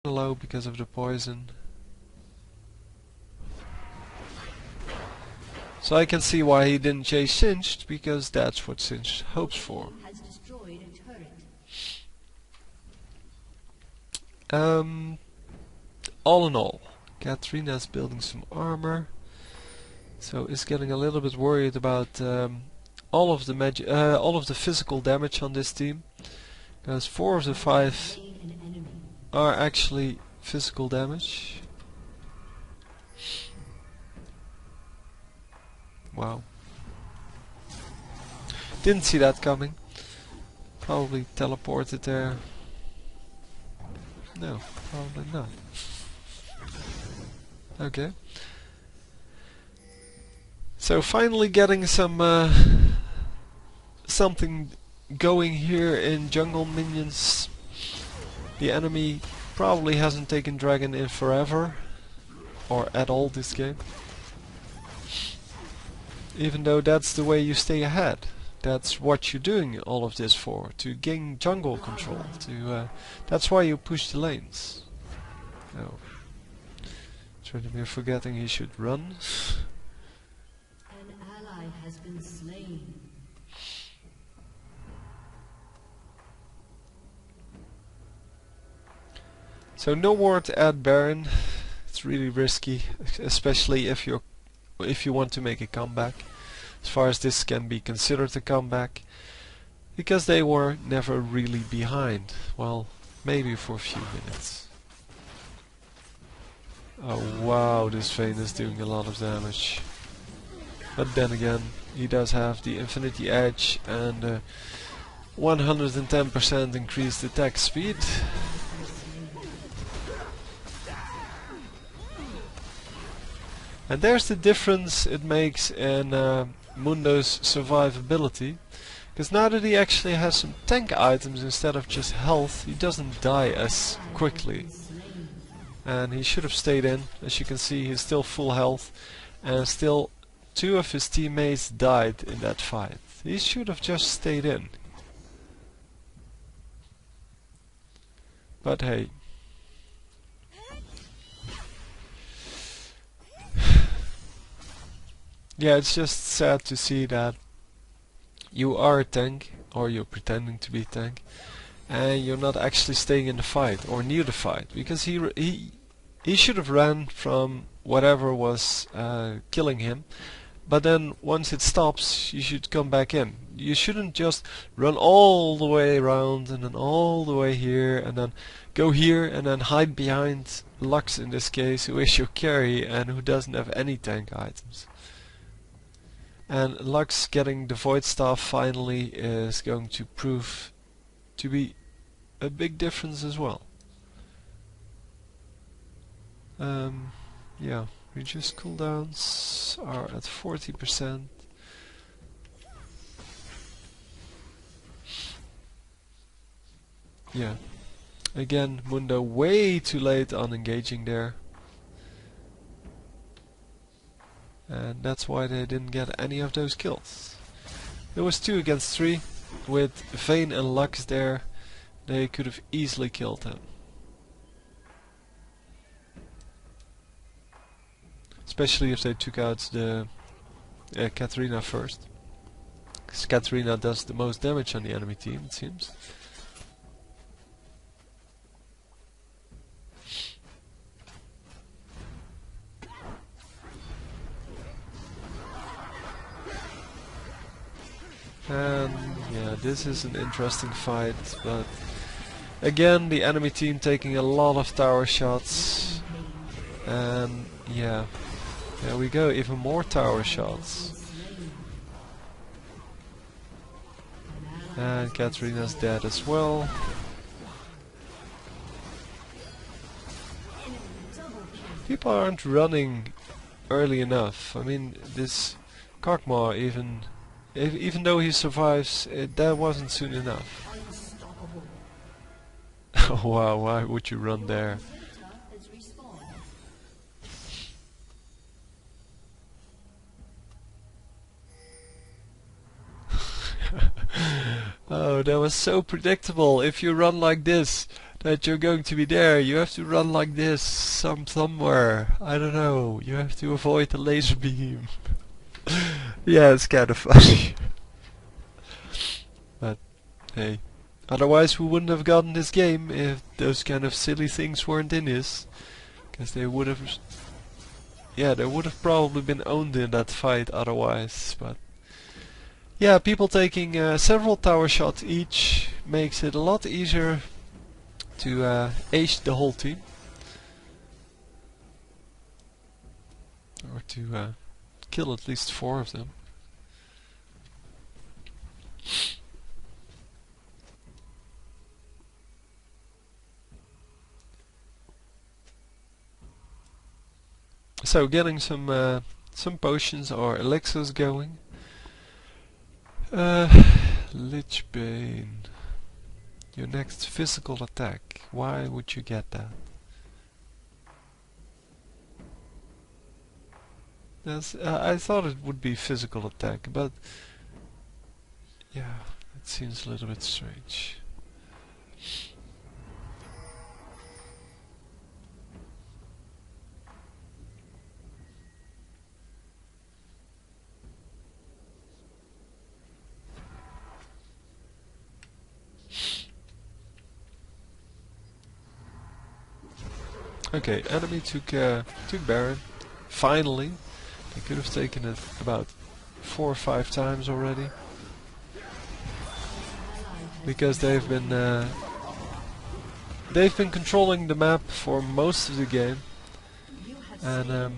low because of the poison. So I can see why he didn't chase Singed, because that's what Singed hopes for. All in all, Katrina's building some armor, so is getting a little bit worried about all of the physical damage on this team, because 4 of the 5 are actually physical damage. Wow. Didn't see that coming. Probably teleported there. No, probably not. Okay. So finally getting some something going here in jungle minions. The enemy probably hasn't taken dragon in forever, or at all this game. Even though that's the way you stay ahead. That's what you're doing all of this for, to gain jungle control. That's why you push the lanes. Oh. Trendemir forgetting he should run. An ally has been slain. So no ward to add Baron. It's really risky, especially if you want to make a comeback. As far as this can be considered a comeback, because they were never really behind. Well, maybe for a few minutes. Oh wow, this Vayne is doing a lot of damage. But then again, he does have the Infinity Edge and 110% increased attack speed. And there's the difference it makes in Mundo's survivability. Because now that he actually has some tank items instead of just health, he doesn't die as quickly. And he should have stayed in. As you can see, he's still full health. And still 2 of his teammates died in that fight. He should have just stayed in. But hey. Yeah, it's just sad to see that you are a tank, or you're pretending to be a tank, and you're not actually staying in the fight or near the fight, because he should have ran from whatever was killing him. But then once it stops, you should come back in. You shouldn't just run all the way around and then all the way here and then go here and then hide behind Lux in this case, who is your carry and who doesn't have any tank items. And Lux getting the Void Staff finally is going to prove to be a big difference as well. Yeah, reduced cooldowns are at 40%. Yeah, again Mundo way too late on engaging there. And that's why they didn't get any of those kills. It was 2 against 3. With Vayne and Lux there, they could have easily killed them. Especially if they took out the Katrina first. Because Katrina does the most damage on the enemy team, it seems. And yeah, this is an interesting fight, but again the enemy team taking a lot of tower shots. And yeah, there we go, even more tower shots. And Katrina's dead as well. People aren't running early enough. I mean, this Kog'Maw even though he survives, that wasn't soon enough. Oh wow, why would you run there? Oh, that was so predictable. If you run like this, that you're going to be there. You have to run like this somewhere. I don't know. You have to avoid the laser beam. Yeah, it's kind of funny. But hey, otherwise we wouldn't have gotten this game if those kind of silly things weren't in this. Because they would have, yeah, they would have probably been owned in that fight otherwise. But yeah, people taking several tower shots each makes it a lot easier to ace the whole team. Or to kill at least 4 of them. So getting some potions or elixirs going. Lich Bane. Your next physical attack. Why would you get that? I thought it would be physical attack, but yeah, it seems a little bit strange. Okay, enemy took Baron. Finally, they could have taken it about 4 or 5 times already, because they've been controlling the map for most of the game, and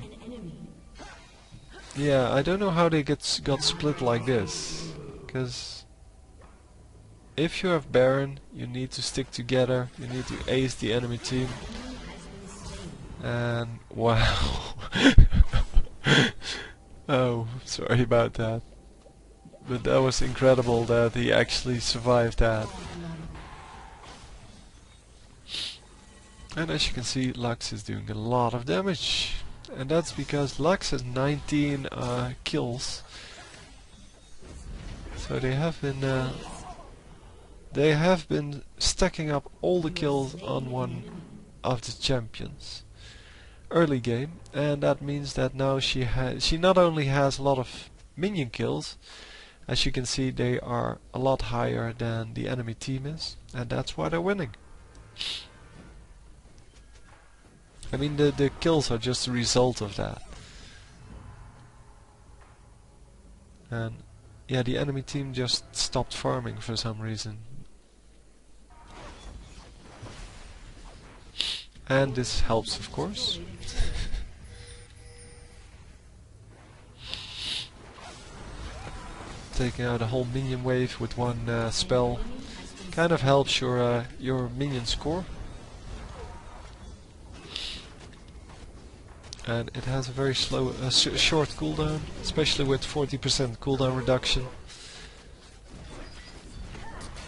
yeah, I don't know how they got split like this, because if you have Baron, you need to stick together, you need to ace the enemy team. And wow. Oh, sorry about that. But that was incredible that he actually survived that. And as you can see, Lux is doing a lot of damage. And that's because Lux has 19 kills. So they have been stacking up all the kills on one of the champions early game, and that means that now she not only has a lot of minion kills, as you can see they are a lot higher than the enemy team is, and that's why they're winning. I mean, the kills are just a result of that. And yeah, the enemy team just stopped farming for some reason. And this helps, of course. Taking out a whole minion wave with one spell kind of helps your minion score. And it has a very slow, short cooldown, especially with 40% cooldown reduction.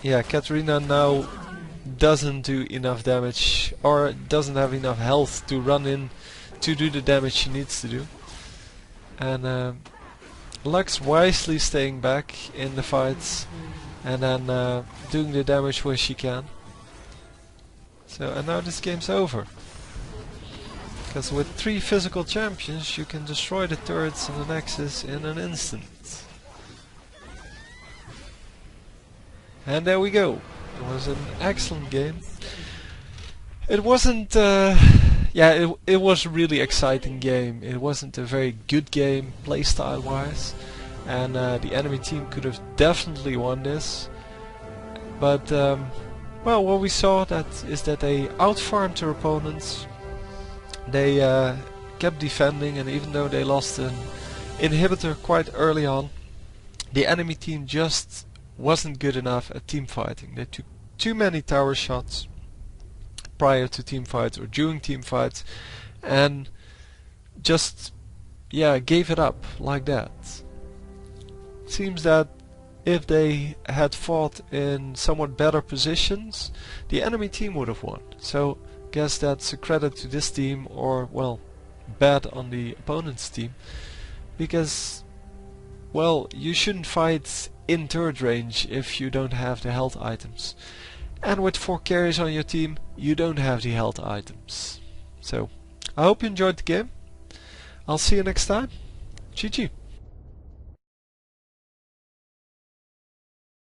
Yeah, Katarina now doesn't do enough damage, or doesn't have enough health to run in to do the damage she needs to do. And Lux wisely staying back in the fights and then doing the damage where she can. So, and now this game's over. Because with 3 physical champions you can destroy the turrets and the nexus in an instant. And there we go. It was an excellent game. It wasn't yeah, it was a really exciting game. It wasn't a very good game playstyle wise, and the enemy team could have definitely won this. But well, what we saw is that they outfarmed their opponents. They kept defending, and even though they lost an inhibitor quite early on, the enemy team just wasn't good enough at team fighting. They took too many tower shots prior to team fights or during team fights, and just gave it up like that. Seems that if they had fought in somewhat better positions, the enemy team would have won. So guess that's a credit to this team, or well, bad on the opponent's team, because well, you shouldn't fight in turret range if you don't have the health items. And with 4 carries on your team, you don't have the health items. So, I hope you enjoyed the game. I'll see you next time. GG.